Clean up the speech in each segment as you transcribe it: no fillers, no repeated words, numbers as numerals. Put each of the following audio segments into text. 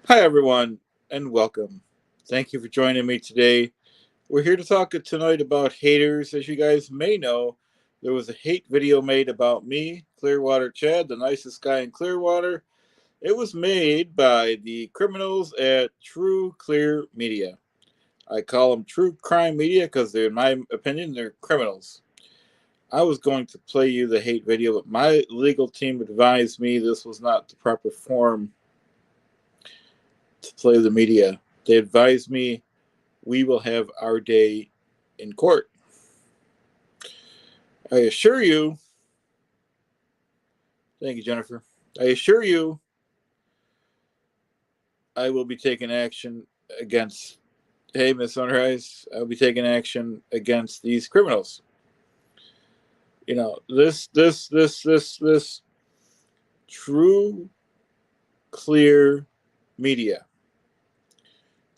Hi, everyone, and welcome. Thank you for joining me today. We're here to talk tonight about haters. As you guys may know, there was a hate video made about me, Clearwater CHAD, the nicest guy in Clearwater. It was made by the criminals at True Clear Media. I call them True Crime Media because in my opinion, they're criminals. I was going to play you the hate video, but my legal team advised me this was not the proper form to play the media. They advised me we will have our day in court. I assure you, thank you, Jennifer. I assure you, I will be taking action against, hey, Miss Sunrise, I will be taking action against these criminals. You know, this true, clear media.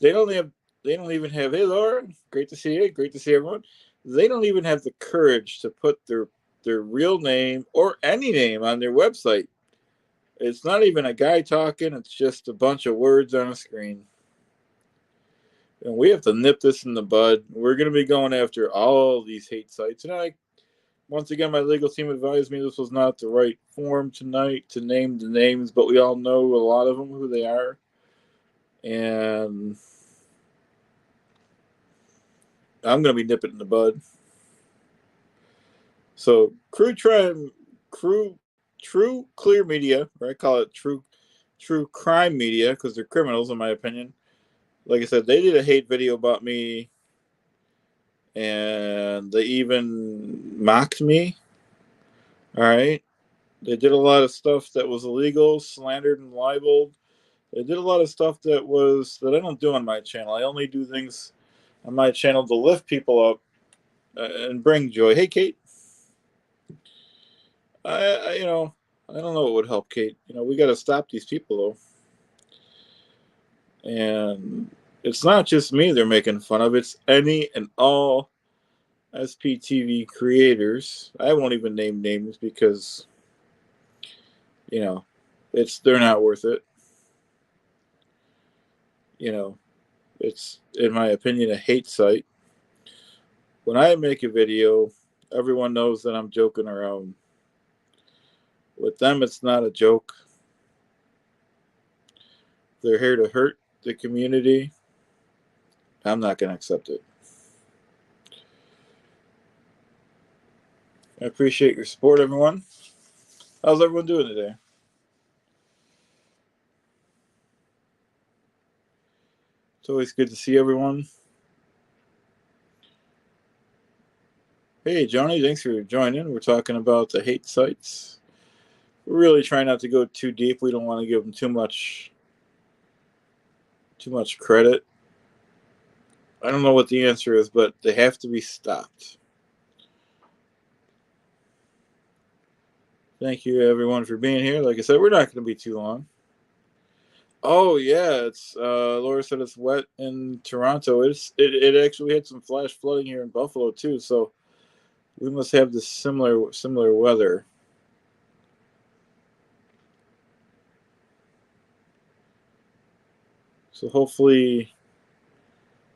They don't have, they don't even have, hey, Laura, great to see you, great to see everyone. They don't even have the courage to put their real name or any name on their website. It's not even a guy talking, it's just a bunch of words on a screen. And we have to nip this in the bud. We're going to be going after all these hate sites. And once again, my legal team advised me this was not the right form tonight to name the names, but we all know a lot of them, who they are. And I'm going to be nipping it in the bud. So, True Clear Media, or I call it True Crime Media because they're criminals, in my opinion. Like I said, they did a hate video about me, and they even mocked me. All right, they did a lot of stuff that was illegal, slandered and libeled. They did a lot of stuff that I don't do on my channel. I only do things on my channel to lift people up and bring joy. Hey, Kate. I don't know what would help Kate. We got to stop these people though, and it's not just me they're making fun of. It's any and all SPTV creators. I won't even name names because you know they're not worth it. You know, it's in my opinion a hate site. When I make a video, everyone knows that I'm joking around. With them, it's not a joke. They're here to hurt the community. I'm not going to accept it. I appreciate your support, everyone. How's everyone doing today? It's always good to see everyone. Hey, Johnny, thanks for joining. We're talking about the hate sites. We're really trying not to go too deep. We don't want to give them too much credit. I don't know what the answer is, but they have to be stopped. Thank you, everyone, for being here. Like I said, we're not going to be too long. Oh yeah, it's Laura said it's wet in Toronto. It actually had some flash flooding here in Buffalo too. So we must have this similar weather. So hopefully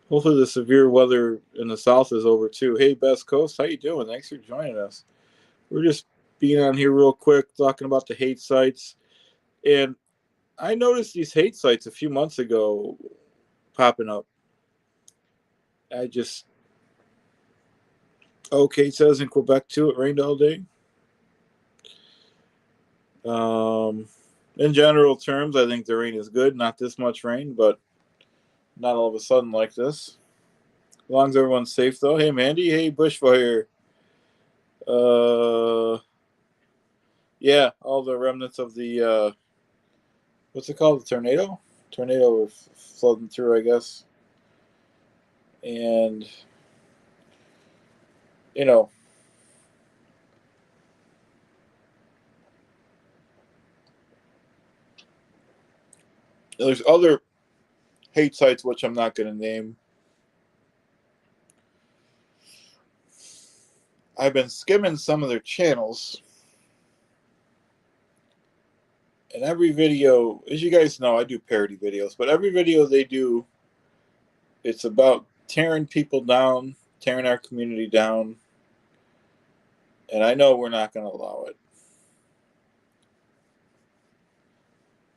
the severe weather in the south is over too. Hey, Best Coast, how you doing? Thanks for joining us. We're just being on here real quick talking about the hate sites, and I noticed these hate sites a few months ago popping up. I just Kate says in Quebec too it rained all day. Um, in general terms, I think the rain is good. Not this much rain, but not all of a sudden like this. As long as everyone's safe, though. Hey, Mandy. Hey, Bushfire. Uh, yeah, all the remnants of the what's it called? The tornado. Tornado were flooding through, I guess. And you know, there's other hate sites which I'm not going to name. I've been skimming some of their channels, And every video, as you guys know, I do parody videos, but every video they do, it's about tearing people down, tearing our community down. And I know we're not going to allow it.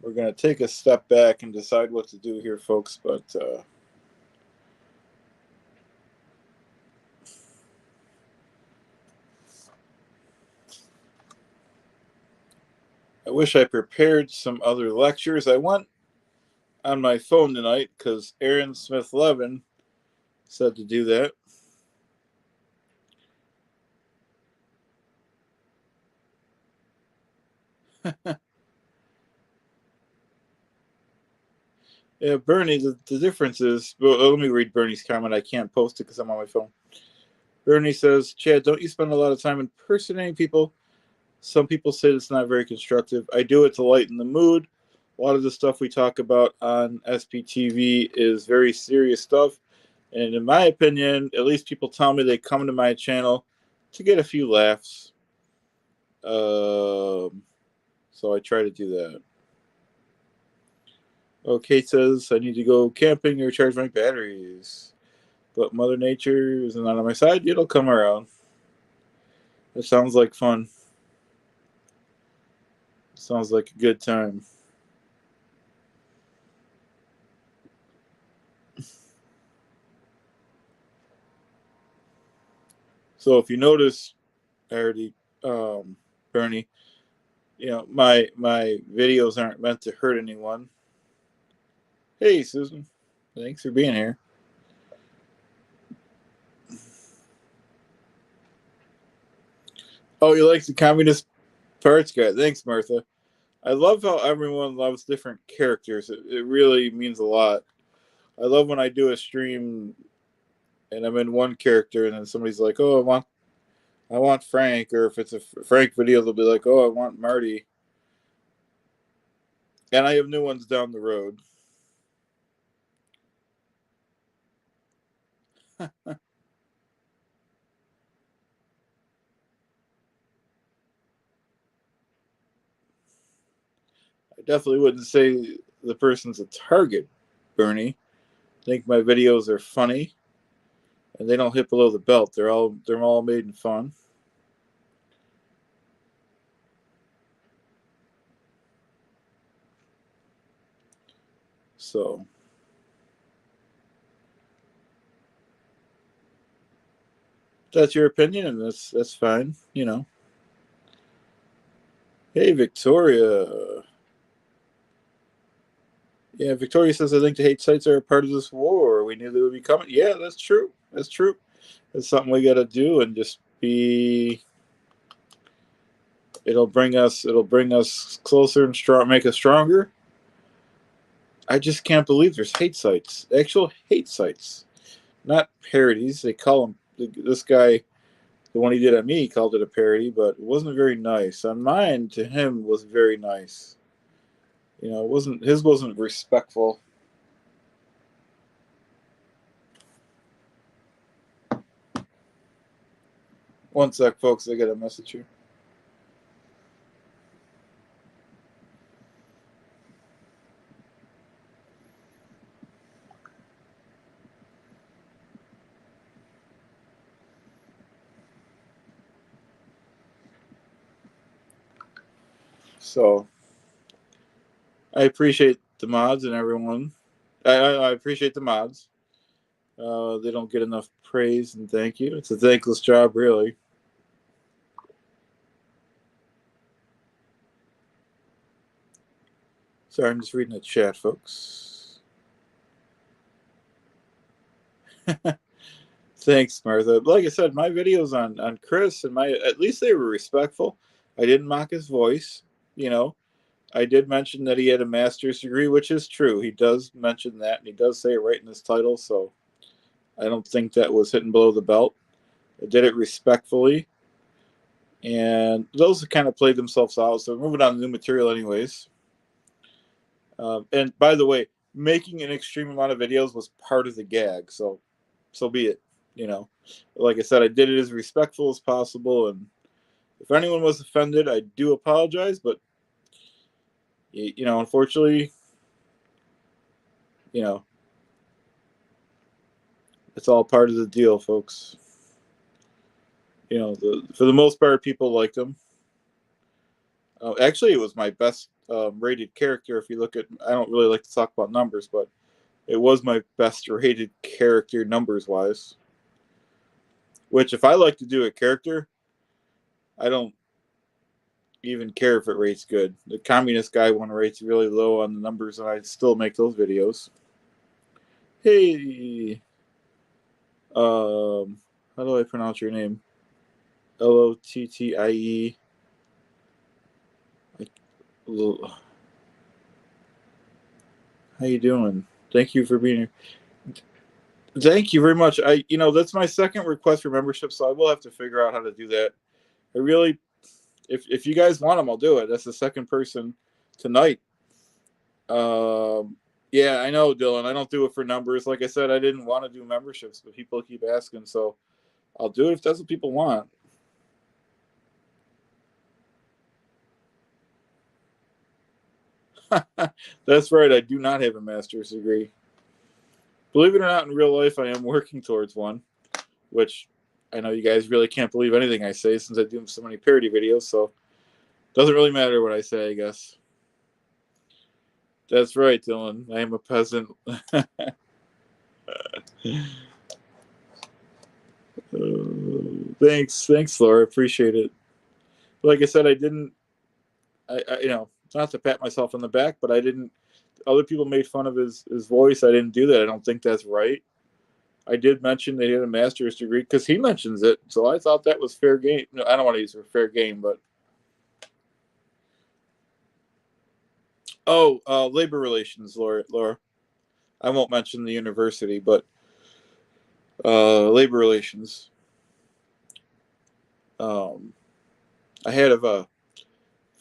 We're going to take a step back and decide what to do here, folks. But I wish I prepared some other lectures. I went on my phone tonight because Aaron Smith Levin said to do that. Yeah, Bernie, the difference is, well, let me read Bernie's comment. I can't post it because I'm on my phone. Bernie says, Chad, don't you spend a lot of time impersonating people? Some people say it's not very constructive. I do it to lighten the mood. A lot of the stuff we talk about on SPTV is very serious stuff. And in my opinion, at least people tell me they come to my channel to get a few laughs. So I try to do that. Oh, Kate says, I need to go camping or charge my batteries. But Mother Nature is not on my side. It'll come around. It sounds like fun. Sounds like a good time. So if you notice, already, Bernie, you know, my videos aren't meant to hurt anyone. Hey, Susan. Thanks for being here. Oh, you like the Communist Parts guy. Thanks, Martha. I love how everyone loves different characters. It really means a lot. I love when I do a stream and I'm in one character and then somebody's like, oh, I want Frank. Or if it's a Frank video, they'll be like, oh, I want Marty. And I have new ones down the road. I definitely wouldn't say the person's a target, Bernie. I think my videos are funny and they don't hit below the belt. They're all made in fun. So that's your opinion, and that's fine, you know. Hey, Victoria. Yeah, Victoria says, I think the hate sites are a part of this war. We knew they would be coming. Yeah, that's true. That's true. It's something we got to do and just be. It'll bring us closer and strong, make us stronger. I just can't believe there's hate sites, actual hate sites, not parodies. They call them, this guy, the one he did at me, he called it a parody, but it wasn't very nice. On mine, to him, was very nice. You know, his wasn't respectful. One sec, folks. I got a message here. So I appreciate the mods and everyone. I appreciate the mods. They don't get enough praise and thank you. It's a thankless job, really. Sorry, I'm just reading the chat, folks. Thanks, Martha. Like I said, my videos on Chris and at least they were respectful. I didn't mock his voice. You know, I did mention that he had a master's degree, which is true. He does mention that, and he does say it right in his title. So I don't think that was hitting below the belt. I did it respectfully, and those kind of played themselves out. So we're moving on to new material, anyways. And by the way, making an extreme amount of videos was part of the gag. So be it. You know, like I said, I did it as respectful as possible, and if anyone was offended, I do apologize. But you know, unfortunately, you know, it's all part of the deal, folks. You know, for the most part, people liked him. Actually, it was my best rated character. If you look at, I don't really like to talk about numbers, but it was my best rated character numbers wise. Which, if I like to do a character, I don't even care if it rates good. The communist guy one rates really low on the numbers, and I still make those videos. Hey, how do I pronounce your name? Lottie. How you doing? Thank you for being here. Thank you very much. You know, that's my second request for membership, so I will have to figure out how to do that. I really, if you guys want them, I'll do it. That's the second person tonight. Yeah, I know, Dylan. I don't do it for numbers. Like I said, I didn't want to do memberships, but people keep asking, so I'll do it if that's what people want. That's right. I do not have a master's degree. Believe it or not, in real life, I am working towards one, which I know you guys really can't believe anything I say since I do so many parody videos, so it doesn't really matter what I say, I guess. That's right, Dylan. I am a peasant. Thanks, Laura. Appreciate it. Like I said, I didn't. You know, not to pat myself on the back, but I didn't. Other people made fun of his voice. I didn't do that. I don't think that's right. I did mention that he had a master's degree because he mentions it, so I thought that was fair game. No, I don't want to use for fair game, but labor relations, Laura. I won't mention the university, but labor relations. Um, I had a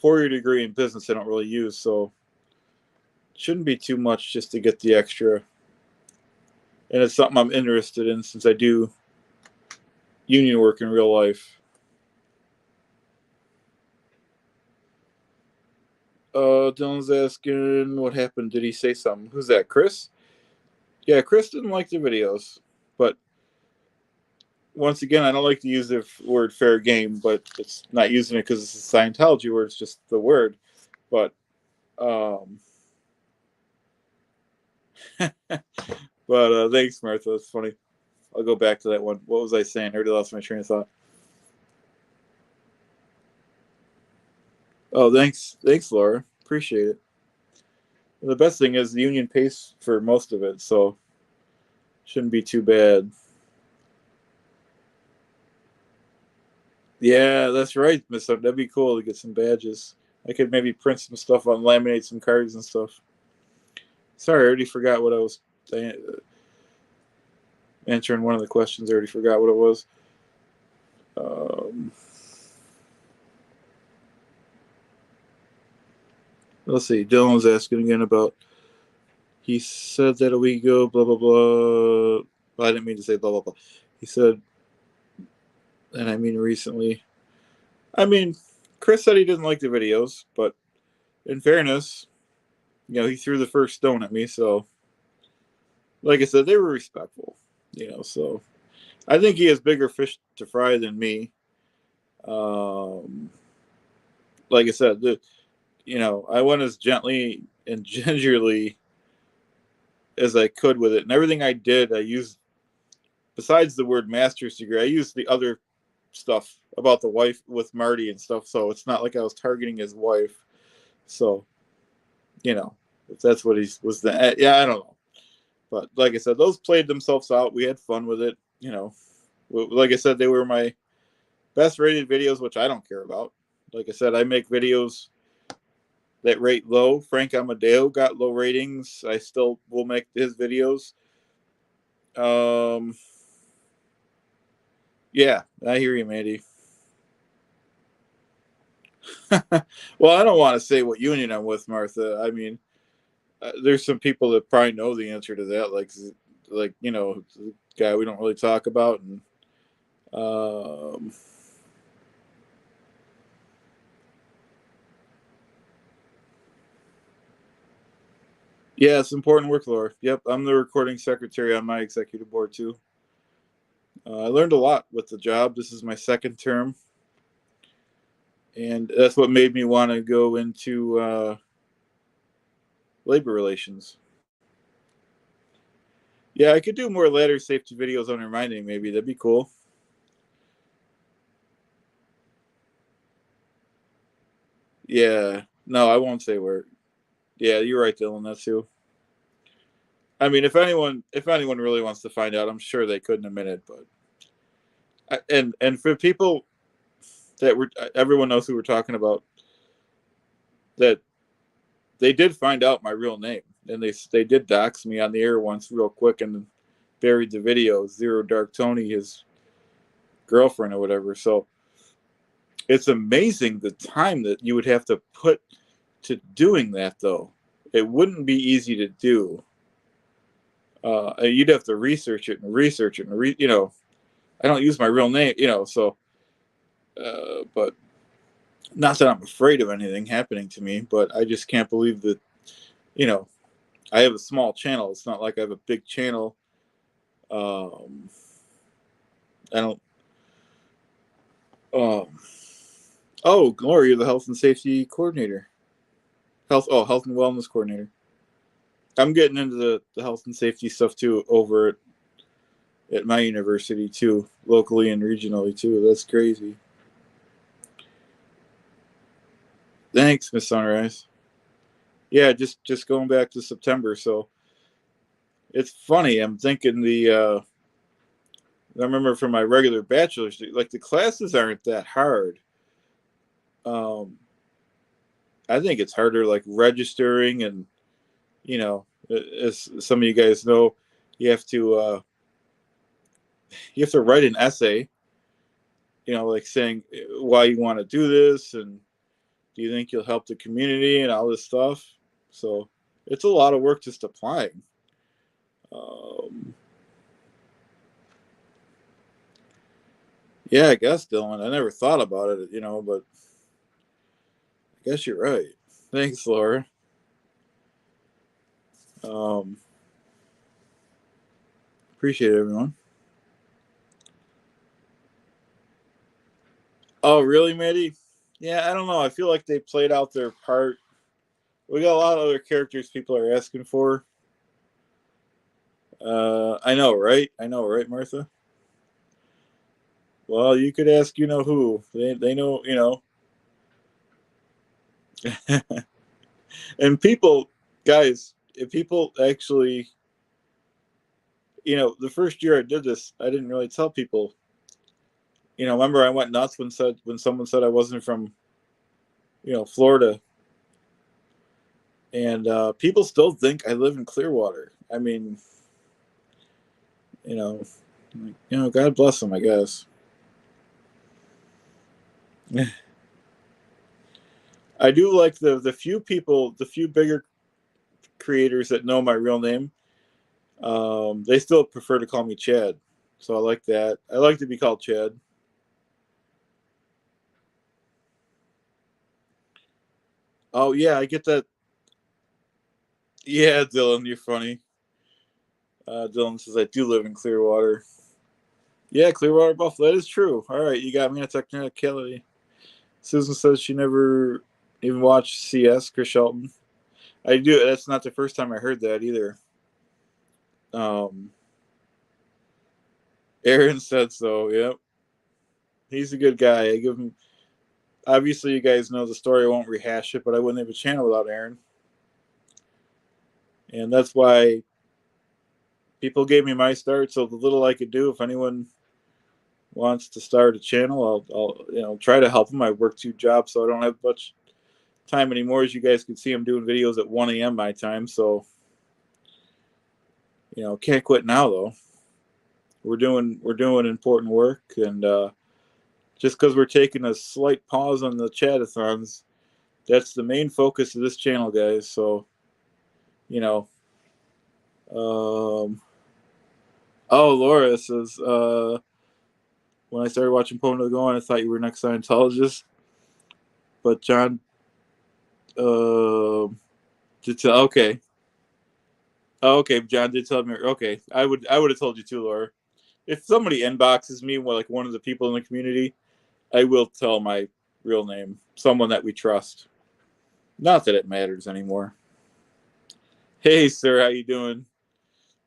4-year degree in business I don't really use, so it shouldn't be too much just to get the extra. And it's something I'm interested in since I do union work in real life. Dylan's asking what happened. Did he say something? Who's that? Chris? Yeah, Chris didn't like the videos, but once again, I don't like to use the word fair game, but it's not using it because it's a Scientology word. It's just the word. But thanks, Martha. That's funny. I'll go back to that one. What was I saying? I already lost my train of thought. Oh, thanks, Laura. Appreciate it. The best thing is the union pays for most of it, so shouldn't be too bad. Yeah, that's right, Miss. That'd be cool to get some badges. I could maybe print some stuff on, laminate some cards and stuff. Sorry, I already forgot what I was saying. Answering one of the questions. I already forgot what it was. Let's see. Dylan's asking again about. He said that a week ago. Blah blah blah. I didn't mean to say blah blah blah. He said, and I mean recently. I mean, Chris said he didn't like the videos, but in fairness, you know, he threw the first stone at me. So, like I said, they were respectful. You know, so I think he has bigger fish to fry than me. Um, like I said, you know, I went as gently and gingerly as I could with it, and everything I did, I used besides the word master's degree, I used the other stuff about the wife with Marty and stuff. So it's not like I was targeting his wife. So, you know, if that's what he was, yeah, I don't know. But like I said, those played themselves out. We had fun with it. You know, like I said, they were my best rated videos, which I don't care about. Like I said, I make videos that rate low. Frank Amadeo got low ratings. I still will make his videos. Yeah, I hear you, Mandy. Well, I don't want to say what union I'm with, Martha. I mean, there's some people that probably know the answer to that, like you know, the guy we don't really talk about, and um, Yeah, it's important work, Laura. Yep, I'm the recording secretary on my executive board too. I learned a lot with the job. This is my second term, and that's what made me want to go into labor relations. Yeah, I could do more ladder safety videos on reminding. Maybe that'd be cool. Yeah, no, I won't say where. Yeah, you're right, Dylan. That's who. I mean, if anyone really wants to find out, I'm sure they could in a minute. But and for people that were, everyone knows who we're talking about. That they did find out my real name, and they did dox me on the air once, real quick, and buried the video. Zero Dark Tony, his girlfriend or whatever. So it's amazing the time that you would have to put to doing that, though. It wouldn't be easy to do. You'd have to research it and research it, and I don't use my real name, so. But not that I'm afraid of anything happening to me, but I just can't believe that, you know, I have a small channel. It's not like I have a big channel. I don't. Um, oh, Gloria, you're the health and safety coordinator. Health and wellness coordinator. I'm getting into the health and safety stuff too over at my university too, locally and regionally too. That's crazy. Thanks, Miss Sunrise. Yeah, just going back to September. So it's funny. I'm thinking I remember from my regular bachelor's, like the classes aren't that hard. Um, I think it's harder, like registering, and as some of you guys know, you have to uh, you have to write an essay. Like saying why you want to do this, and do you think you'll help the community and all this stuff. So it's a lot of work just applying. Um, yeah, I guess, Dylan. I never thought about it, but I guess you're right. Thanks, Laura. Um, Appreciate it, everyone. Oh, really, Maddie? Yeah, I don't know. I feel like they played out their part. We got a lot of other characters people are asking for. I know, right? I know, right, Martha? Well, you could ask, who. They know, and people, guys, if people actually, the first year I did this, I didn't really tell people. Remember I went nuts when someone said I wasn't from, Florida, and people still think I live in Clearwater. I mean, you know, God bless them, I guess. I do like the few people, the few bigger creators that know my real name. They still prefer to call me Chad, so I like that. I like to be called Chad. Oh yeah, I get that. Yeah, Dylan, you're funny. Dylan says I do live in Clearwater. Yeah, Clearwater Buffalo. That is true. All right, you got me on a technicality. Susan says she never even watched CS. Chris Shelton. I do. That's not the first time I heard that either. Um, Aaron said so. Yep, he's a good guy. I give him. Obviously, you guys know the story. I won't rehash it, but I wouldn't have a channel without Aaron, and that's why people gave me my start. So the little I could do, if anyone wants to start a channel, I'll try to help them. I work two jobs, so I don't have much time anymore. As you guys can see, I'm doing videos at 1 a.m. my time, so can't quit now though. We're doing important work, and just because we're taking a slight pause on the chatathons, that's the main focus of this channel, guys. So you know, um, oh, Laura says, when I started watching Poem to Go On, I thought you were next Scientologist, but John, uh, okay. Oh, okay, John did tell me. Okay, I would have told you too, Laura. If somebody inboxes me, like one of the people in the community, I will tell my real name, someone that we trust. Not that it matters anymore. Hey, sir, how you doing?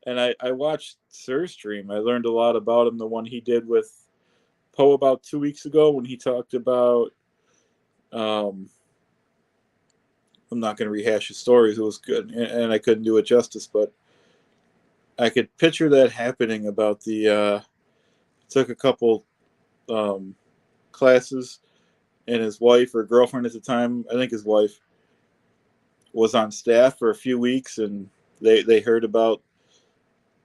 And I watched Sir's stream. I learned a lot about him. The one he did with Poe about 2 weeks ago when he talked about. Um, I'm not going to rehash his stories. It was good, and I couldn't do it justice, but I could picture that happening. About the took a couple um, classes, and his wife or girlfriend at the time, I think his wife, was on staff for a few weeks, and they heard about,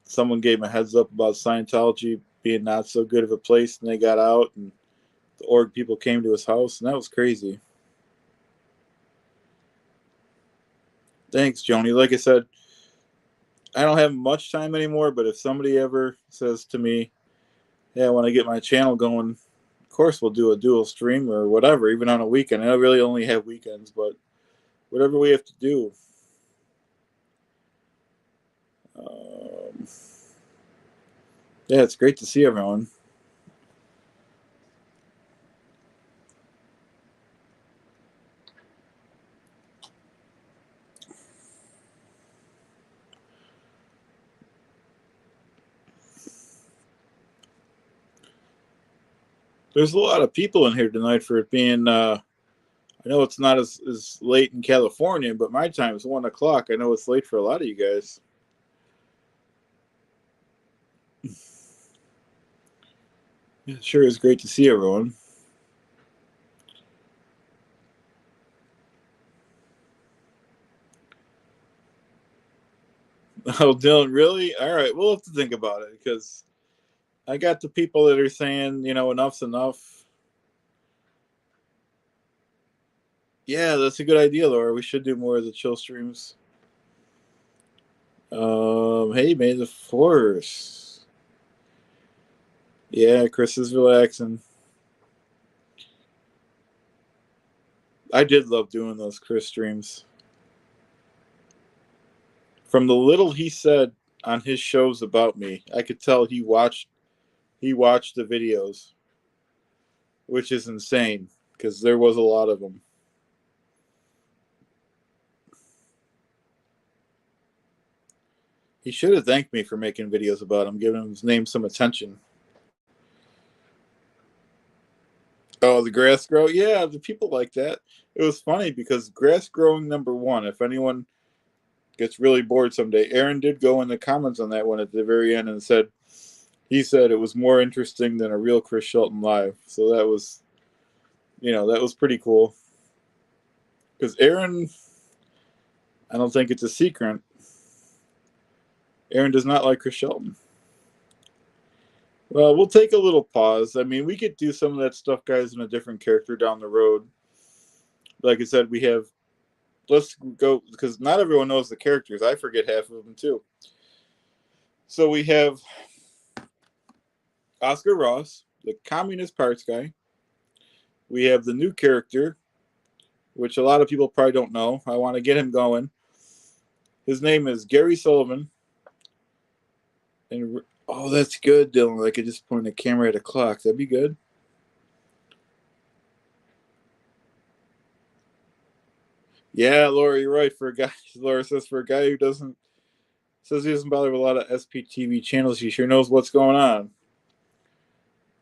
someone gave him a heads up about Scientology being not so good of a place, and they got out, and the org people came to his house, and that was crazy. Thanks, Joni. Like I said, I don't have much time anymore, but if somebody ever says to me, "Yeah, I want to get my channel going," of course we'll do a dual stream or whatever, even on a weekend. I really only have weekends, but whatever we have to do. Um, yeah, it's great to see everyone. There's a lot of people in here tonight for it being. I know it's not as late in California, but my time is 1 o'clock. I know it's late for a lot of you guys. It sure is great to see everyone. Oh, Dylan, really? All right, we'll have to think about it because I got the people that are saying, enough's enough. Yeah, that's a good idea, Laura. We should do more of the chill streams. Hey, may the force. Yeah, Chris is relaxing. I did love doing those Chris streams. From the little he said on his shows about me, I could tell he watched the videos, which is insane because there was a lot of them. He should have thanked me for making videos about him, giving his name some attention. Oh, the grass grow? Yeah, the people like that. It was funny because grass growing #1. If anyone gets really bored someday, Aaron did go in the comments on that one at the very end and he said it was more interesting than a real Chris Shelton live. So that was pretty cool. Because Aaron, I don't think it's a secret, Aaron does not like Chris Shelton. Well, we'll take a little pause. I mean, we could do some of that stuff, guys, in a different character down the road. Like I said, let's go, because not everyone knows the characters. I forget half of them too. So we have Oscar Ross, the Communist Parts guy. We have the new character, which a lot of people probably don't know. I want to get him going. His name is Gary Sullivan. And oh, that's good, Dylan. I could just point the camera at a clock. That'd be good. Yeah, Laura, you're right. Laura says for a guy who says he doesn't bother with a lot of SPTV channels, he sure knows what's going on.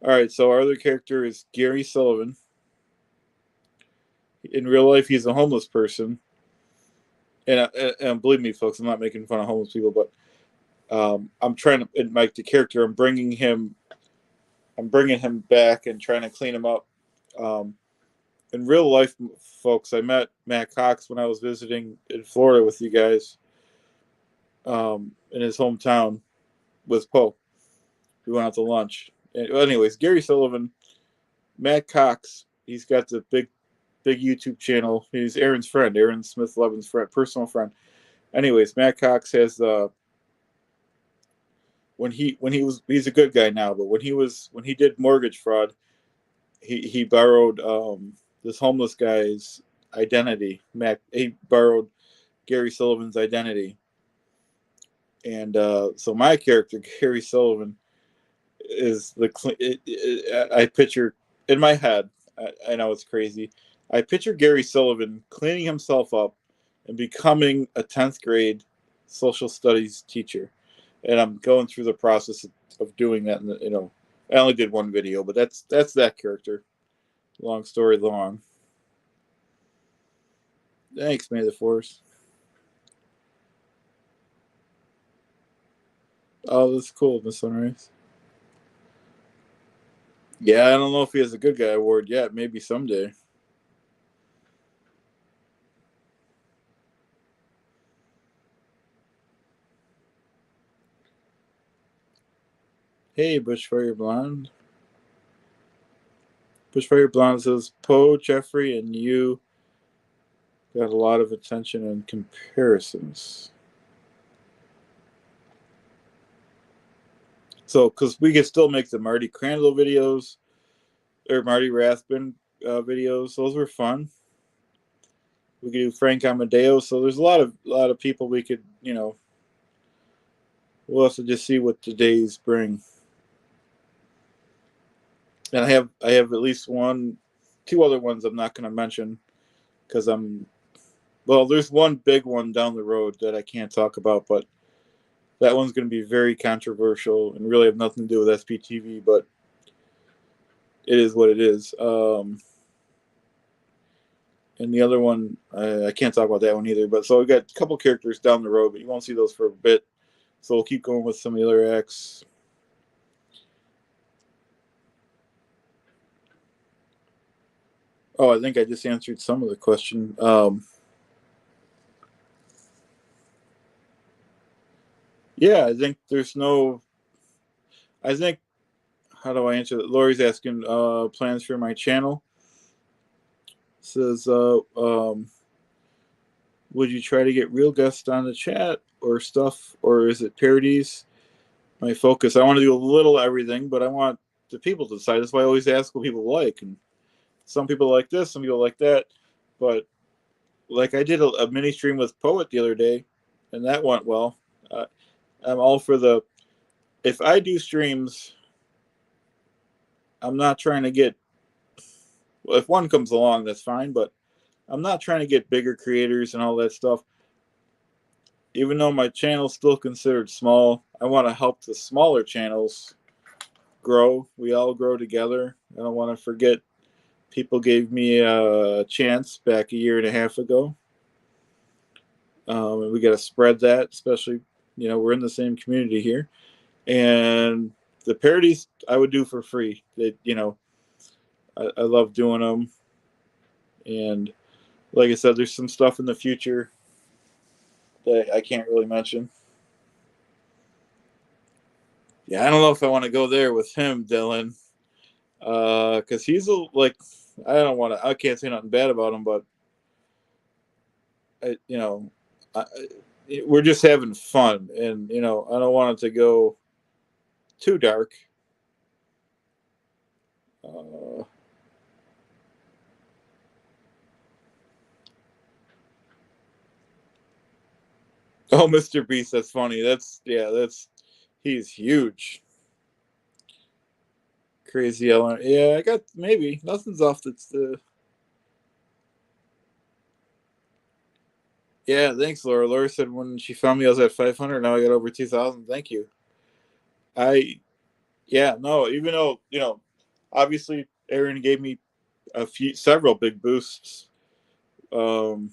All right, so our other character is Gary Sullivan. In real life, he's a homeless person, and believe me, folks, I'm not making fun of homeless people, but I'm trying to make the character. I'm bringing him back and trying to clean him up. Um, in real life, folks, I met Matt Cox when I was visiting in Florida with you guys, in his hometown with Poe. We went out to lunch. Anyways, Gary Sullivan, Matt Cox, he's got the big YouTube channel. He's Aaron's friend, Aaron Smith Levin's friend, personal friend. Anyways, Matt Cox has he's a good guy now, but when he did mortgage fraud, he borrowed this homeless guy's identity. He borrowed Gary Sullivan's identity, And so my character, Gary Sullivan, is I picture in my head. I know it's crazy. I picture Gary Sullivan cleaning himself up and becoming a 10th grade social studies teacher, and I'm going through the process of doing that. And I only did one video, but that's that character. Long story long. Thanks, May the Force. Oh, that's cool, Miss Sunrise. Yeah, I don't know if he has a good guy award yet. Maybe someday. Hey, Bushfire Blonde. Bushfire Blonde says Poe, Jeffrey, and you got a lot of attention and comparisons. So, because we could still make the Marty Crandall videos or Marty Rathbun videos, those were fun. We could do Frank Amadeo. So there's a lot of people we could, we'll have to just see what the days bring. And I have at least two other ones I'm not going to mention because there's one big one down the road that I can't talk about, but that one's going to be very controversial and really have nothing to do with SPTV, but it is what it is. And the other one, I can't talk about that one either. But so we've got a couple characters down the road, but you won't see those for a bit. So we'll keep going with some of the other acts. Oh, I think I just answered some of the question. Yeah, I think there's no. I think, how do I answer that? Lori's asking plans for my channel. Says, would you try to get real guests on the chat or stuff, or is it parodies? My focus. I want to do a little everything, but I want the people to decide. That's why I always ask what people like, and some people like this, some people like that. But like I did a mini stream with Poet the other day, and that went well. I'm all for the. If I do streams, I'm not trying to get. Well, if one comes along, that's fine. But I'm not trying to get bigger creators and all that stuff. Even though my channel's still considered small, I want to help the smaller channels grow. We all grow together. I don't want to forget people gave me a chance back a year and a half ago. And we got to spread that, especially, we're in the same community here. And the parodies I would do for free. I love doing them. And like I said, there's some stuff in the future that I can't really mention. Yeah, I don't know if I want to go there with him, Dylan. Because he's I can't say nothing bad about him, but I, I, we're just having fun, and I don't want it to go too dark. Oh, Mr. Beast, that's funny. He's huge. Crazy Ellen. Yeah, I got maybe nothing's off. That's the. Yeah, thanks, Laura. Laura said when she found me, I was at 500. Now I got over 2,000. Thank you. Yeah, no, even though, obviously Aaron gave me several big boosts. Um,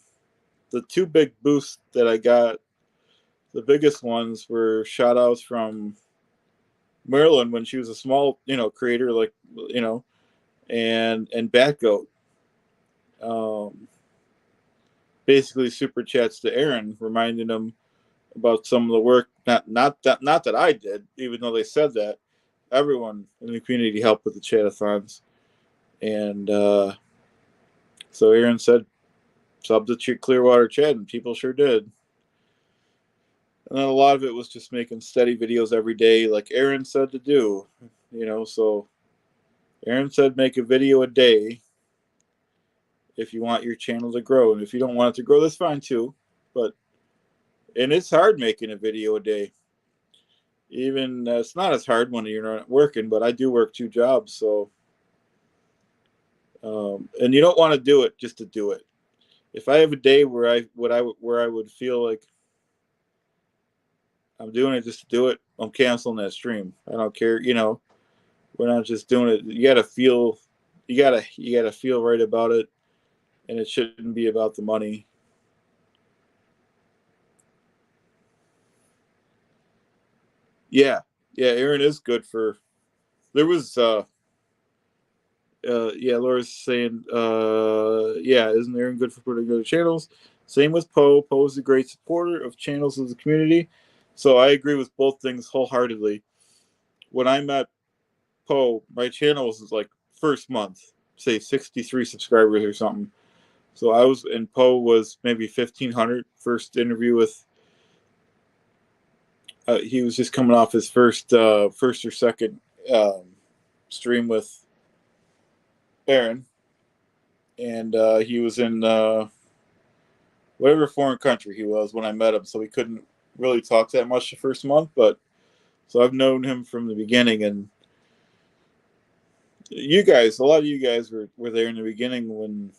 the two big boosts that I got, the biggest ones were shout outs from Marilyn when she was a small, creator, like, and Batgoat. Um, Basically super chats to Aaron, reminding him about some of the work, not that I did, even though they said that. Everyone in the community helped with the chatathons. And so Aaron said, sub to Clearwater CHAD, and people sure did. And then a lot of it was just making steady videos every day, like Aaron said to do. So Aaron said make a video a day if you want your channel to grow. And if you don't want it to grow, that's fine too. But And it's hard making a video a day. Even it's not as hard when you're not working, but I do work 2 jobs, so and you don't want to do it just to do it. If I have a day where I would feel like I'm doing it just to do it, I'm canceling that stream. I don't care, we're not just doing it. You gotta feel right about it, and it shouldn't be about the money. Yeah, yeah, Aaron is good for. There was yeah, Laura's saying, yeah, isn't Aaron good for putting other channels? Same with Poe. Poe is a great supporter of channels as a community. So I agree with both things wholeheartedly. When I met Poe, my channel was like first month, say 63 subscribers or something. So I was, and Poe was maybe 1,500. First interview with, he was just coming off his first or second stream with Aaron. And he was in whatever foreign country he was when I met him, so we couldn't really talk that much the first month. But so I've known him from the beginning, and a lot of you guys were there in the beginning when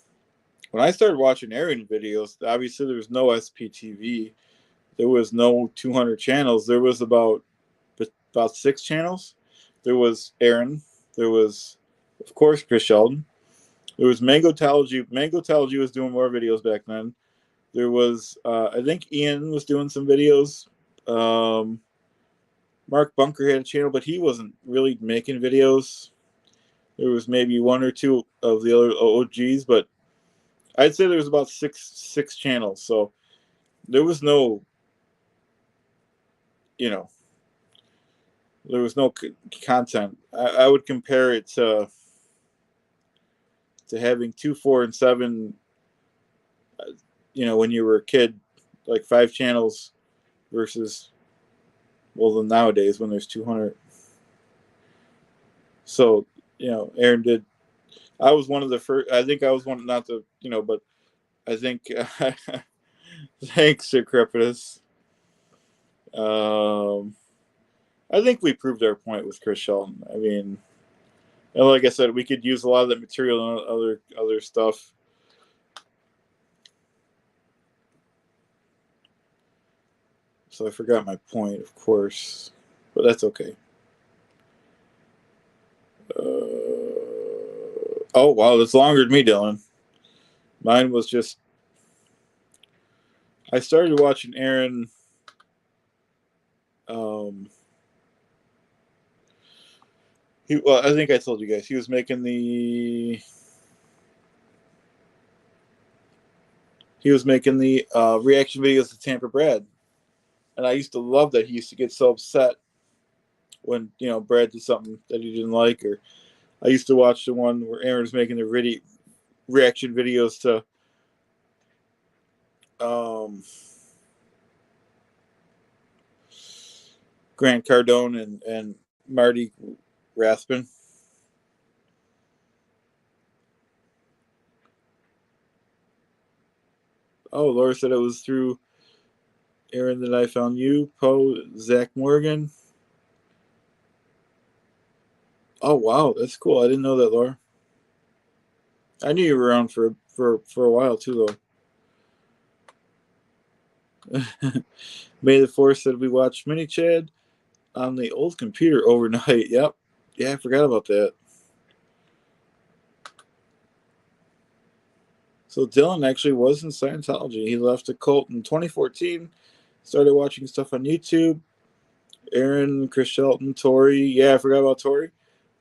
I started watching Aaron videos. Obviously, there was no SPTV, there was no 200 channels. There was about 6 channels. There was Aaron. There was, of course, Chris Sheldon. There was Mangotology. Mangotology was doing more videos back then. There was, I think Ian was doing some videos. Mark Bunker had a channel, but he wasn't really making videos. There was maybe 1 or 2 of the other OGs, but I'd say there was about six channels. So there was no, you know, there was no content. I would compare it to having 2, 4, and 7. When you were a kid, like 5 channels versus, well, then nowadays when there's 200. So Aaron did. I was one of the first. I think I was one, not the, but I think thanks, Decrepitous. I think we proved our point with Chris Shelton. I mean, like I said, we could use a lot of that material and other stuff. So I forgot my point, of course, but that's okay. Oh wow, that's longer than me, Dylan. Mine was just. I started watching Aaron. I think I told you guys he was making the reaction videos to Tampa Brad, and I used to love that. He used to get so upset when Brad did something that he didn't like, or I used to watch the one where Aaron was making the reaction videos to Grant Cardone and Marty Rathbun. Oh, Laura said it was through Aaron that I found you. Poe, Zach Morgan. Oh wow, that's cool. I didn't know that, Laura. I knew you were around for a while too, though. May the Force said we watched Mini Chad on the old computer overnight. Yep. Yeah, I forgot about that. So Dylan actually was in Scientology. He left the cult in 2014. Started watching stuff on YouTube. Aaron, Chris Shelton, Tori. Yeah, I forgot about Tori.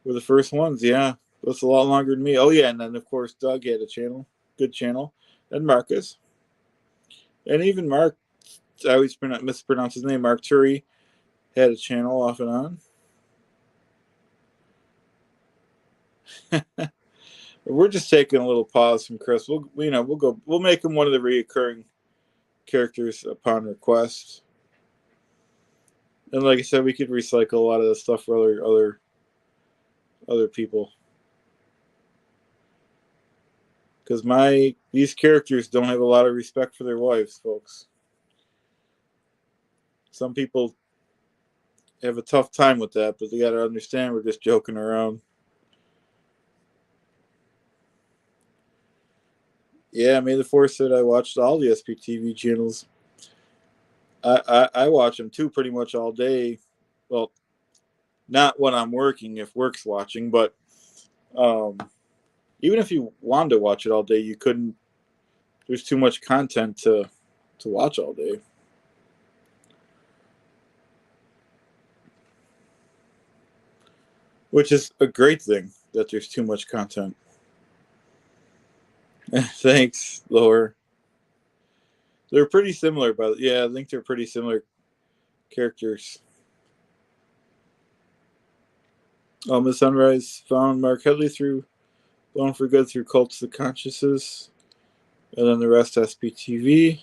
Were the first ones. Yeah, that's a lot longer than me. Oh yeah, and then of course Doug had a channel, good channel, and Marcus, and even Mark. I always mispronounce his name. Mark Turi had a channel off and on. We're just taking a little pause from Chris. We'll make him one of the reoccurring characters upon request. And like I said, we could recycle a lot of the stuff for other people. Because these characters don't have a lot of respect for their wives, folks. Some people have a tough time with that, but they got to understand we're just joking around. Yeah, May the 4th said I watched all the SPTV channels. I watch them too pretty much all day. Well, not when I'm working, if work's watching, but even if you wanted to watch it all day, you couldn't. There's too much content to watch all day. Which is a great thing that there's too much content. Thanks, Laura. They're pretty similar, but yeah, I think they're pretty similar characters. Miss Sunrise found Mark Headley through Blown for Good through Cults of the Consciousness, and then the rest SPTV.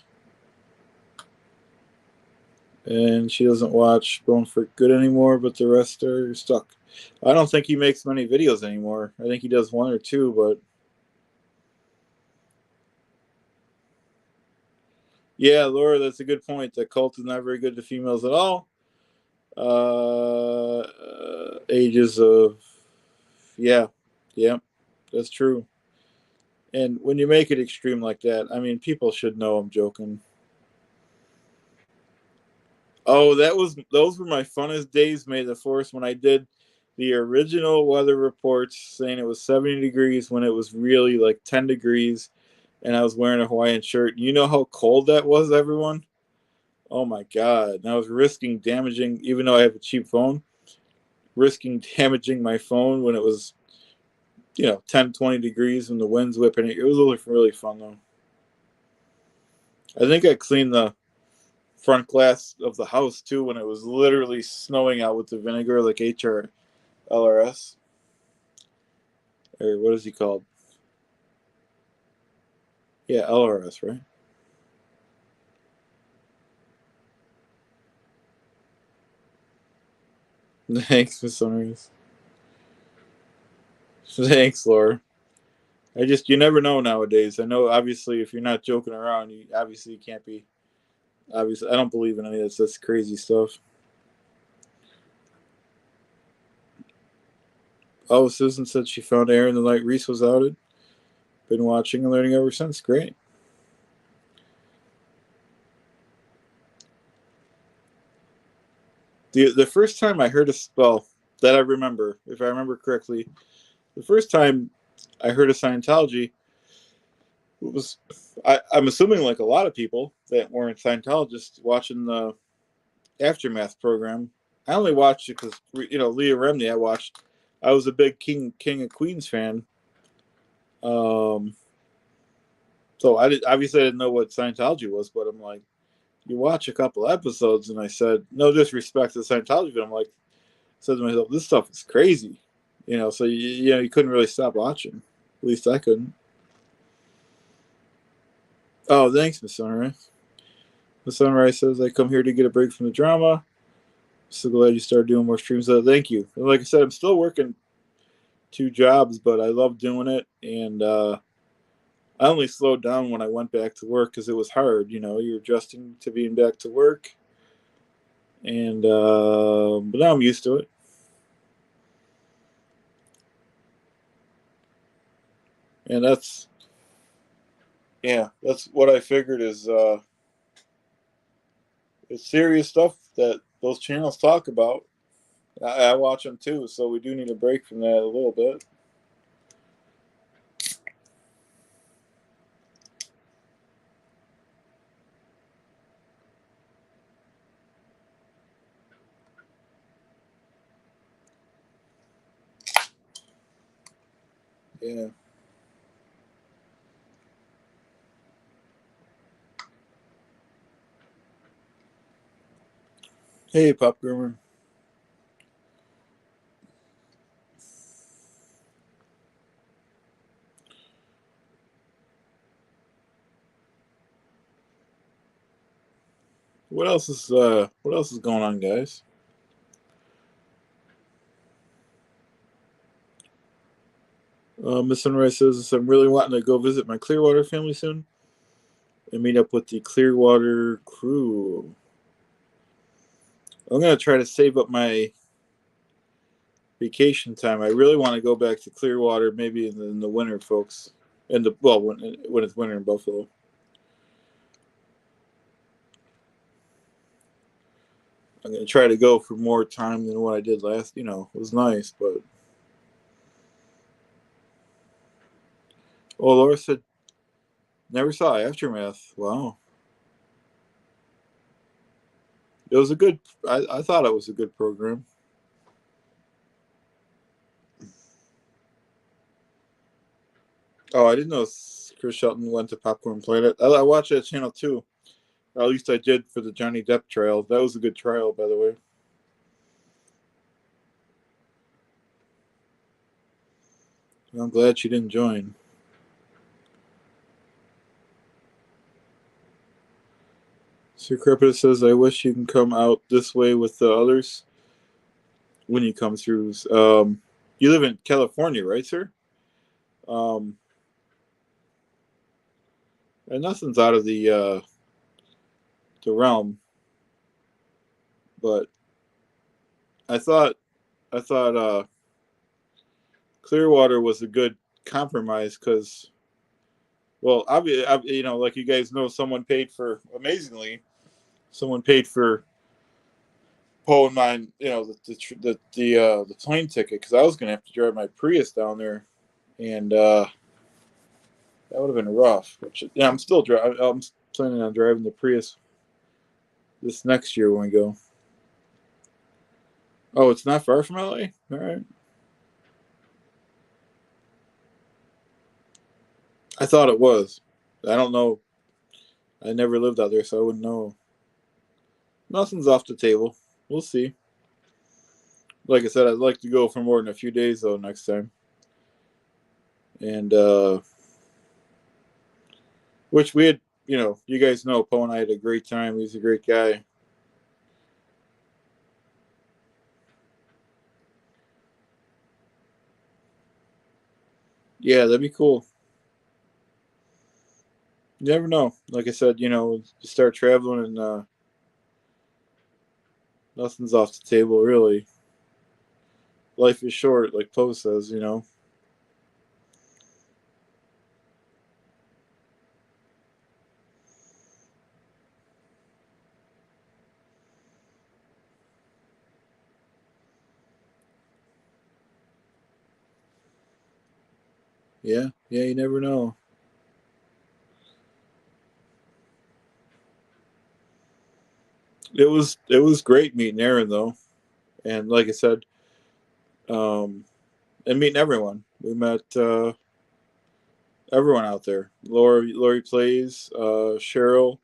And she doesn't watch Blown for Good anymore, but the rest are stuck. I don't think he makes many videos anymore. I think he does one or two, but yeah, Laura, that's a good point. The cult is not very good to females at all. Ages of, yeah, that's true. And when you make it extreme like that, I mean, people should know I'm joking. Oh, those were my funnest days, May the 4th, when I did the original weather reports saying it was 70 degrees when it was really like 10 degrees, and I was wearing a Hawaiian shirt. You know how cold that was, everyone? Oh my God. And I was risking damaging, even though I have a cheap phone, risking damaging my phone when it was, 10, 20 degrees when the wind's whipping it. It was really fun, though. I think I cleaned the front glass of the house, too, when it was literally snowing out with the vinegar, like HRLRS. Or what is he called? Yeah, LRS, right? Thanks, Miss Sunrise. Thanks, Laura. You never know nowadays. I know, obviously, if you're not joking around, you can't be. Obviously, I don't believe in any of this. That's crazy stuff. Oh, Susan said she found Aaron the night Reese was outed. Been watching and learning ever since. Great. The first time I heard that I remember, if I remember correctly, the first time I heard of Scientology was, I'm assuming like a lot of people that weren't Scientologists watching the Aftermath program. I only watched it because Leah Remini. I was a big King and Queens fan. So obviously I didn't know what Scientology was, but I'm like, you watch a couple episodes, and I said, no disrespect to Scientology, but I'm like, said to myself, this stuff is crazy, So you couldn't really stop watching. At least I couldn't. Oh, thanks, Miss Sunrise. Miss Sunrise says I come here to get a break from the drama. So glad you started doing more streams. Thank you. And like I said, I'm still working 2 jobs, but I love doing it, and I only slowed down when I went back to work because it was hard. You're adjusting to being back to work, and but now I'm used to it. And that's what I figured is it's serious stuff that those channels talk about. I watch them too, so we do need a break from that a little bit. Yeah. Hey, Pop Groomer. What else is going on, guys? Miss Sunrise says I'm really wanting to go visit my Clearwater family soon and meet up with the Clearwater crew. I'm gonna try to save up my vacation time. I really want to go back to Clearwater, maybe in the winter, folks. In the when it's winter in Buffalo. I'm gonna try to go for more time than what I did last. It was nice, but Laura said never saw Aftermath. Wow, it was a good. I thought it was a good program. Oh, I didn't know Chris Shelton went to Popcorn Planet. I watched that channel too. Or at least I did for the Johnny Depp trial. That was a good trial, by the way. I'm glad she didn't join. Sir Crepita says, I wish you can come out this way with the others when you come through. You live in California, right, sir? And nothing's out of the realm, but I thought I thought Clearwater was a good compromise because, well, like you guys know, someone paid for Poe and mine, the plane ticket because I was gonna have to drive my Prius down there, and that would have been rough. Which, yeah, I'm still driving. I'm planning on driving the Prius this next year when we go. Oh, it's not far from LA. All right. I thought it was. I don't know. I never lived out there, so I wouldn't know. Nothing's off the table. We'll see. Like I said, I'd like to go for more than a few days though next time. And which we had, you guys know, Poe and I had a great time. He's a great guy. Yeah, that'd be cool. You never know. Like I said, you start traveling and nothing's off the table really. Life is short, like Poe says. Yeah, yeah, you never know. It was great meeting Aaron though, and like I said, um, and meeting everyone. We met everyone out there. Lori plays, Cheryl,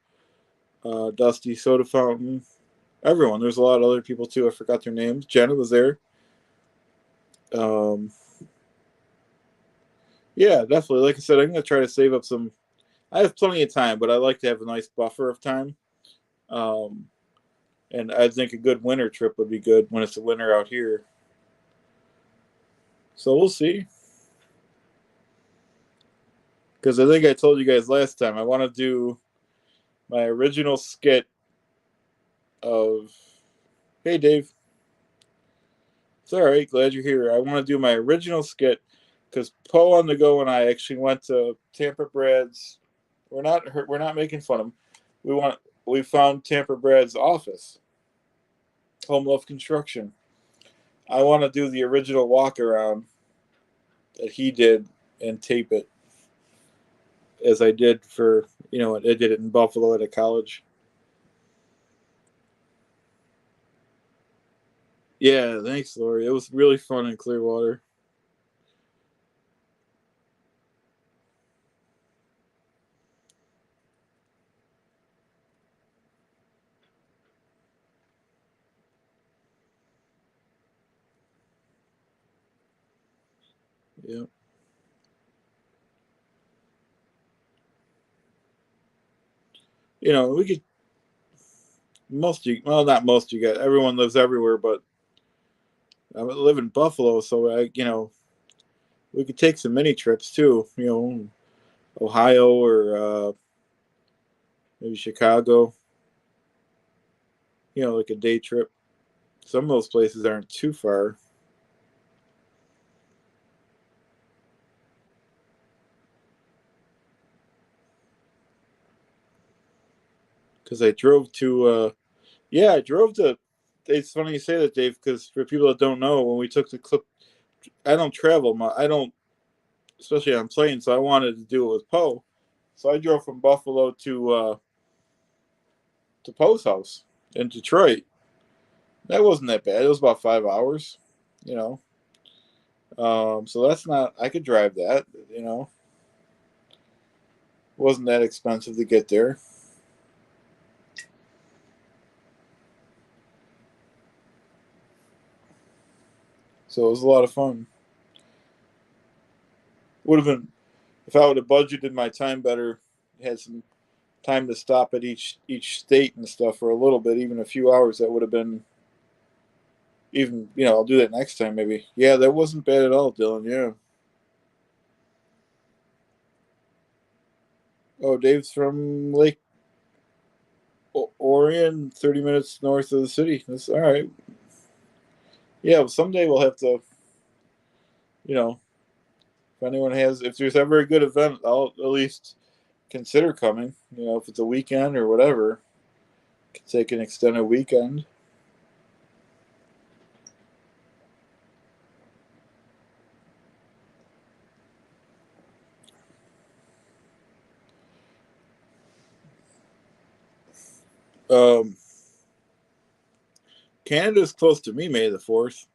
Dusty Soda Fountain, everyone. There's a lot of other people too. I forgot their names. Jenna was there. Um, yeah, definitely. Like I said, I'm gonna try to save up some. I have plenty of time, but I like to have a nice buffer of time. Um, and I think a good winter trip would be good when it's a winter out here. So we'll see. Because I think I told you guys last time I want to do my original skit of. Hey, Dave. It's all right. Glad you're here. I want to do my original skit because Poe on the Go and I actually went to Tampa Brad's. We're not making fun of him. We found Tampa Brad's office, Home Love Construction. I want to do the original walk around that he did and tape it as I did for I did it in Buffalo at a college. Yeah, thanks, Lori. It was really fun in Clearwater. Yeah. We could not most you guys. Everyone lives everywhere, but I live in Buffalo, so we could take some mini trips too. Ohio or maybe Chicago. Like a day trip. Some of those places aren't too far. Because I drove to, yeah, I drove to. It's funny you say that, Dave, because for people that don't know, when we took the clip, I don't travel. I don't, especially on planes, so I wanted to do it with Poe. So I drove from Buffalo to Poe's house in Detroit. That wasn't that bad. It was about 5 hours, you know. So that's not. I could drive that, you know. It wasn't that expensive to get there. So it was a lot of fun. Would have been if I would have budgeted my time better, had some time to stop at each state and stuff for a little bit, even a few hours. That would have been even. I'll do that next time maybe. Yeah, that wasn't bad at all, Dylan. Yeah. Oh, Dave's from Lake Orion, 30 minutes north of the city. That's all right. Yeah, well, someday we'll have to. You know, if anyone has, if there's ever a good event, I'll at least consider coming. If it's a weekend or whatever, could take an extended weekend. Um, Canada's close to me, May the 4th.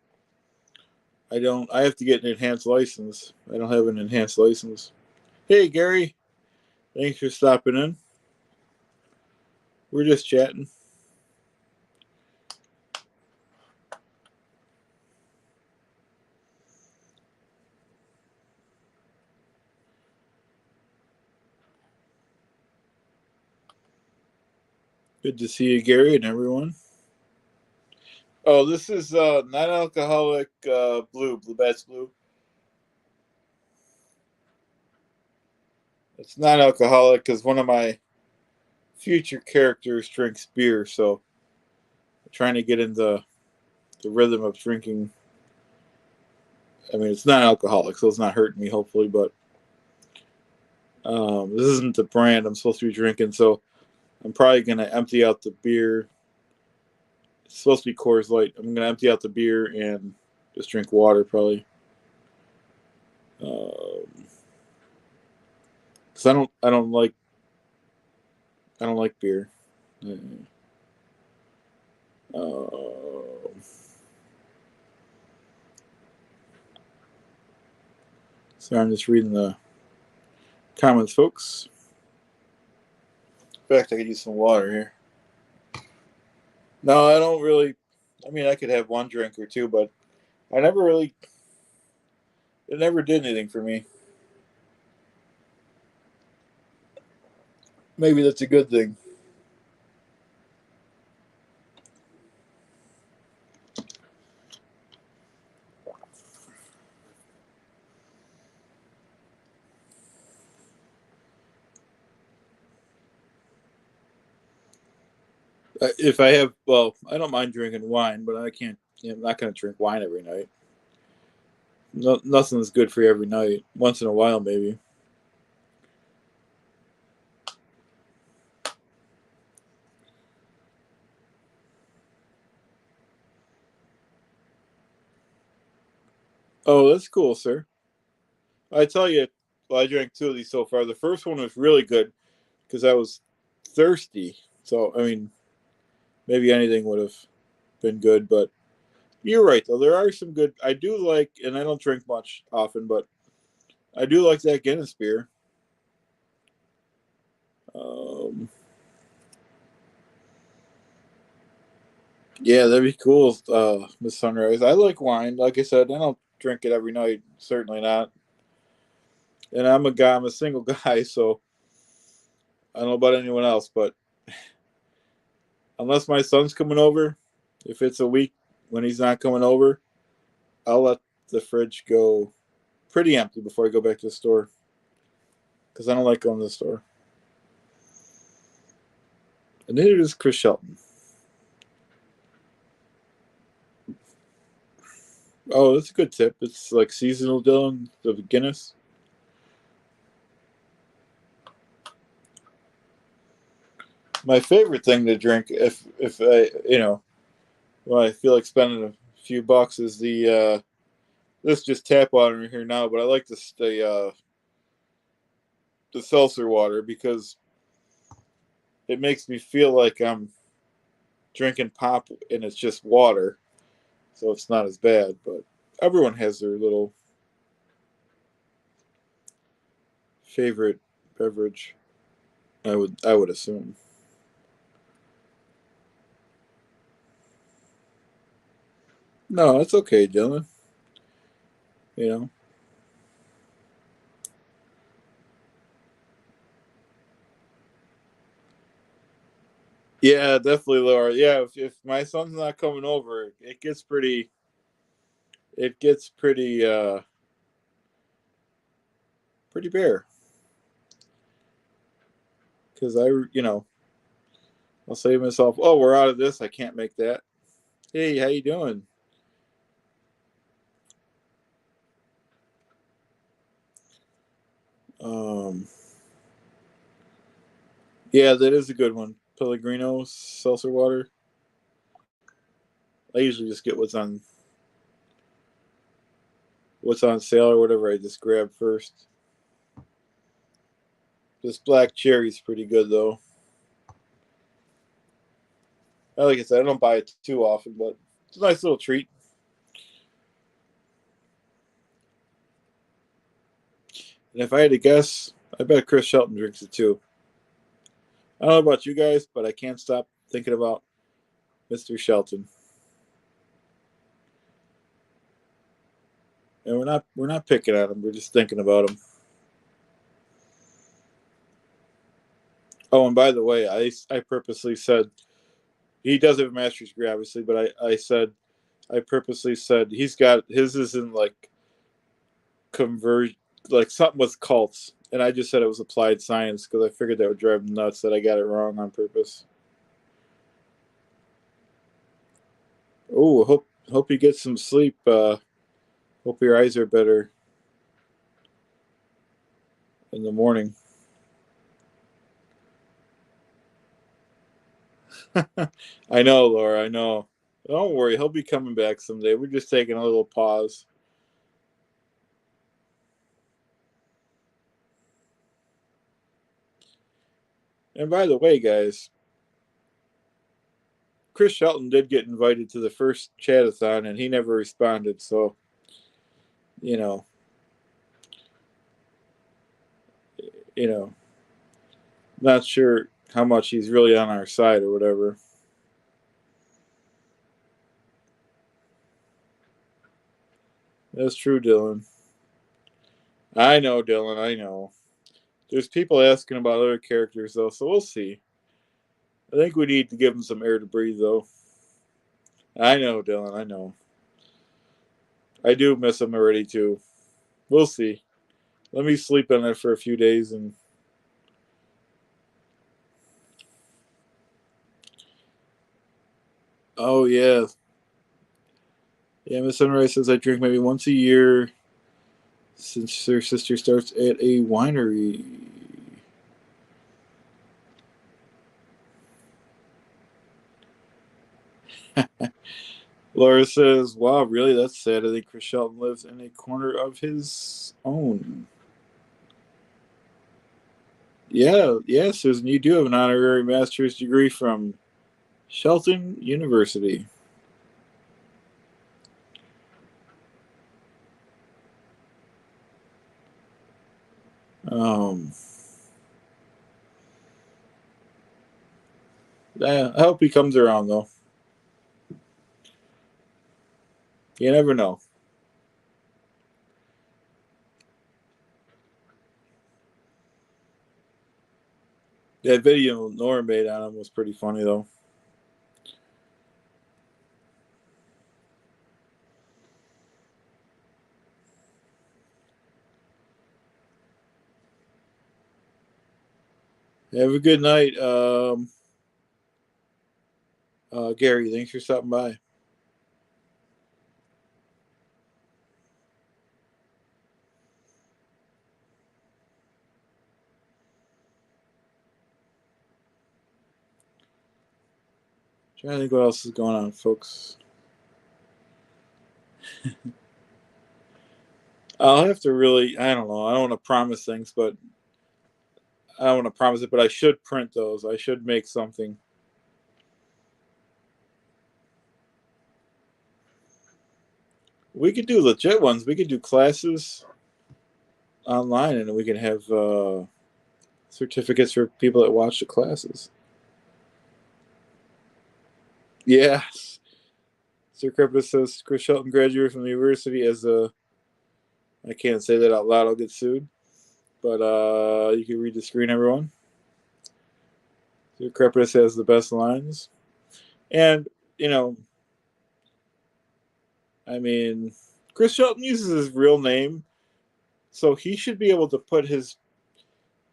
I don't. I have to get an enhanced license. I don't have an enhanced license. Hey, Gary. Thanks for stopping in. We're just chatting. Good to see you, Gary, and everyone. Oh, this is non-alcoholic blue Bats Blue. It's non-alcoholic because one of my future characters drinks beer, so I'm trying to get into the rhythm of drinking. I mean, it's not alcoholic, so it's not hurting me, hopefully, but this isn't the brand I'm supposed to be drinking, so I'm probably going to empty out the beer. It's supposed to be Coors Light. I'm going to empty out the beer and just drink water, probably. Because I don't like beer. So I'm just reading the comments, folks. In fact, I could use some water here. No, I don't really. I mean, I could have one drink or two, but I never really. It never did anything for me. Maybe that's a good thing. If I have, well, I don't mind drinking wine, but I can't. I'm not going to drink wine every night. No, nothing's good for you every night. Once in a while, maybe. Oh, that's cool, sir. I tell you, well, I drank two of these so far. The first one was really good because I was thirsty. So, I mean, maybe anything would have been good, but you're right, though. There are some good. I do like, and I don't drink much often, but I do like that Guinness beer. Um, yeah, that'd be cool, Miss Sunrise. I like wine. Like I said, I don't drink it every night. Certainly not. And I'm a guy. I'm a single guy, so I don't know about anyone else, but unless my son's coming over, if it's a week when he's not coming over, I'll let the fridge go pretty empty before I go back to the store because I don't like going to the store. And neither does Chris Shelton. Oh, that's a good tip. It's like seasonal, Dylan, the Guinness. My favorite thing to drink, if I when I feel like spending a few bucks, is this just tap water in here now. But I like the seltzer water because it makes me feel like I'm drinking pop and it's just water, so it's not as bad. But everyone has their little favorite beverage. I would assume. No, it's okay, Dylan. You know. Yeah, definitely, Laura. Yeah, if my son's not coming over, it gets pretty. It gets pretty bare because I'll say to myself, "Oh, we're out of this. I can't make that." Hey, how you doing? Um, yeah, that is a good one. Pellegrino seltzer water. I usually just get what's on sale or whatever. I just grab first. This black cherry's pretty good though. Like I said, I don't buy it too often, but it's a nice little treat. And if I had to guess, I bet Chris Shelton drinks it too. I don't know about you guys, but I can't stop thinking about Mr. Shelton. And we're not picking at him. We're just thinking about him. Oh, and by the way, I purposely said he does have a master's degree, obviously, but I purposely said he's got his isn't like converge like something with cults, and I just said it was applied science because I figured that would drive him nuts that I got it wrong on purpose. Oh, hope you get some sleep. Hope your eyes are better in the morning. I know, Laura. I know. Don't worry, he'll be coming back someday. We're just taking a little pause. And by the way, guys, Chris Shelton did get invited to the first chatathon, and he never responded. So, you know, you know, not sure how much he's really on our side or whatever. That's true, Dylan. I know, Dylan. I know. There's people asking about other characters though, so we'll see. I think we need to give him some air to breathe though. I know, Dylan. I know. I do miss him already too. We'll see. Let me sleep on it for a few days and. Oh yeah, yeah. Miss Sunrise says I drink maybe once a year since her sister starts at a winery. Laura says, "Wow, really? That's sad. I think Chris Shelton lives in a corner of his own." Yeah, yeah, Susan, you do have an honorary master's degree from Shelton University. Um, yeah, I hope he comes around though. You never know. That video Nora made on him was pretty funny though. Have a good night, Gary. Thanks for stopping by. Trying to think what else is going on, folks. I'll have to really, I don't know. I don't want to promise things, but I don't want to promise it, but I should print those. I should make something. We could do legit ones. We could do classes online, and we can have certificates for people that watch the classes. Yes. Sir Crepus says Chris Shelton graduated from the university as a. I can't say that out loud. I'll get sued. But you can read the screen, everyone. Sir Crepus has the best lines. And, you know, I mean, Chris Shelton uses his real name, so he should be able to put his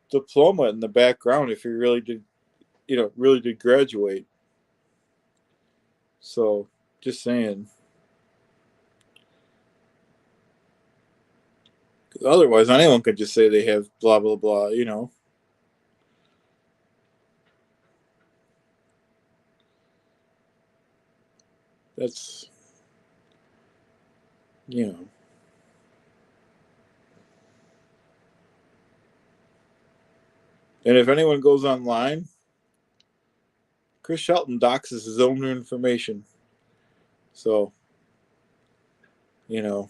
diploma in the background if he really did, really did graduate. So, just saying. Otherwise, anyone could just say they have blah, blah, blah, That's, you know. And if anyone goes online, Chris Shelton doxes his own information. So, you know.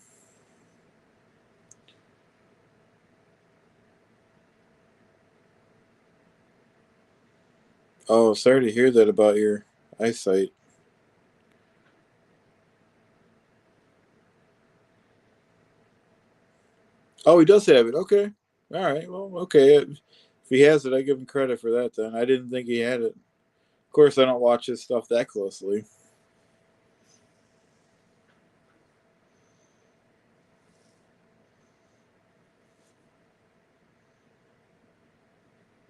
Oh, sorry to hear that about your eyesight. Oh, he does have it. Okay. All right. Well, okay. If he has it, I give him credit for that then. I didn't think he had it. Of course, I don't watch his stuff that closely.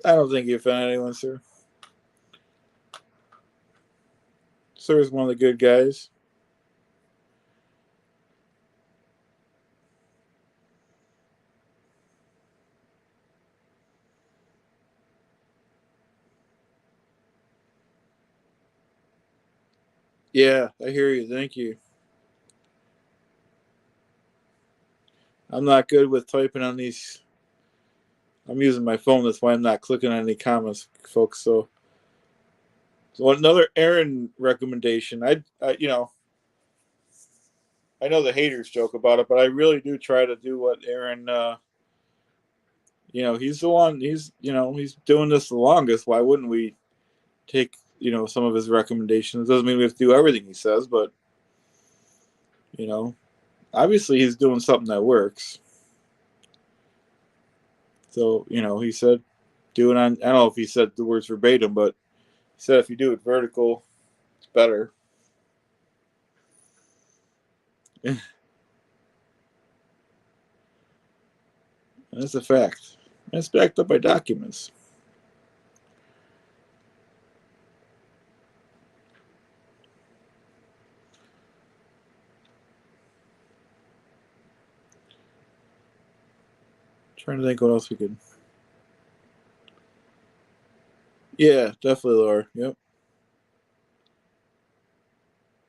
I don't think he offended anyone, sir. Sir is one of the good guys. Yeah, I hear you. Thank you. I'm not good with typing on these. I'm using my phone. That's why I'm not clicking on any comments, folks. So another Aaron recommendation. I know the haters joke about it, but I really do try to do what Aaron. He's the one. He's doing this the longest. Why wouldn't we take some of his recommendations? It doesn't mean we have to do everything he says, but obviously he's doing something that works. So he said, do it on. I don't know if he said the words verbatim, but he said if you do it vertical, it's better. And that's a fact. And it's backed up by documents. Trying to think what else we could. Yeah, definitely, Laura. Yep.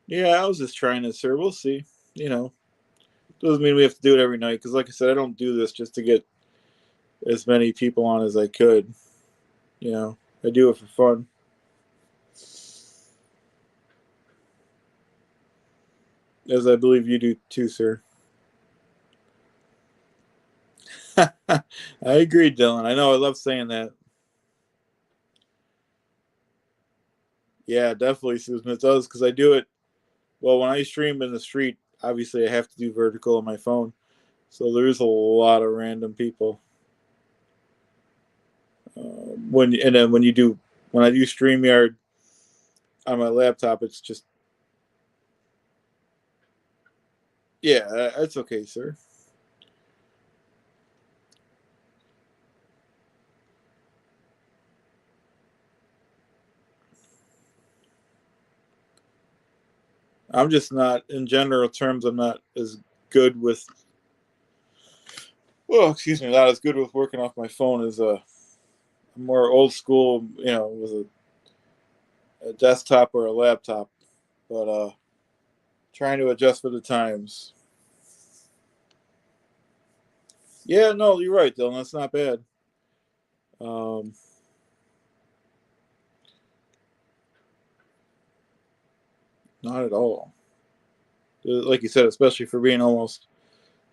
Yeah, I was just trying it, sir. We'll see. Doesn't mean we have to do it every night because, like I said, I don't do this just to get as many people on as I could. I do it for fun. As I believe you do too, sir. I agree, Dylan. I know. I love saying that. Yeah, definitely, Susan. It does because I do it. Well, when I stream in the street, obviously I have to do vertical on my phone. So there's a lot of random people. When I do StreamYard on my laptop, it's just yeah, that's okay, sir. I'm just not, in general terms, I'm not as good with. Well, excuse me, not as good with working off my phone as a more old school. With a a desktop or a laptop, but trying to adjust for the times. Yeah, no, you're right, Dylan. That's not bad. Not at all. Like you said, especially for being almost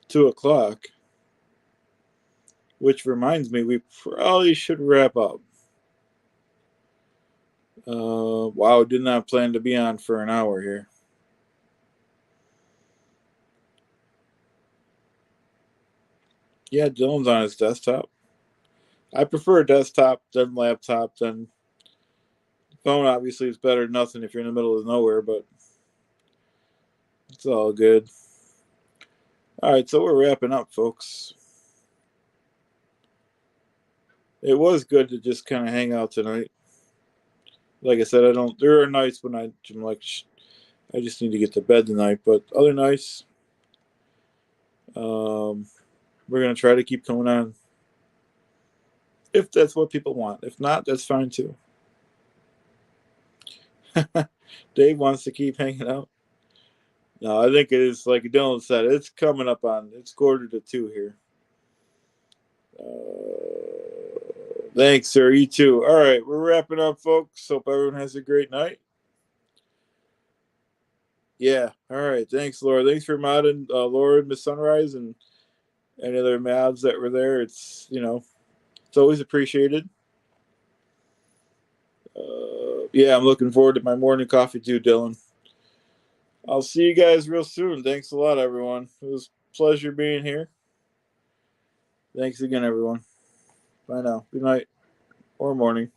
2 o'clock. Which reminds me, we probably should wrap up. Wow, did not plan to be on for an hour here. Yeah, Dylan's on his desktop. I prefer desktop than laptop. Than phone, obviously, is better than nothing if you're in the middle of nowhere, but it's all good. All right, so we're wrapping up, folks. It was good to just kind of hang out tonight. Like I said, there are nights when I'm like, I just need to get to bed tonight, but other nights, we're going to try to keep coming on. If that's what people want. If not, that's fine too. Dave wants to keep hanging out. No, I think it is, like Dylan said, it's coming up on, it's 1:45 here. Thanks, sir. You too. All right, we're wrapping up, folks. Hope everyone has a great night. Yeah. All right. Thanks, Laura. Thanks for modding, Laura and Miss Sunrise, and any other mods that were there. It's it's always appreciated. Yeah, I'm looking forward to my morning coffee too, Dylan. I'll see you guys real soon. Thanks a lot, everyone. It was a pleasure being here. Thanks again, everyone. Bye now. Good night or morning.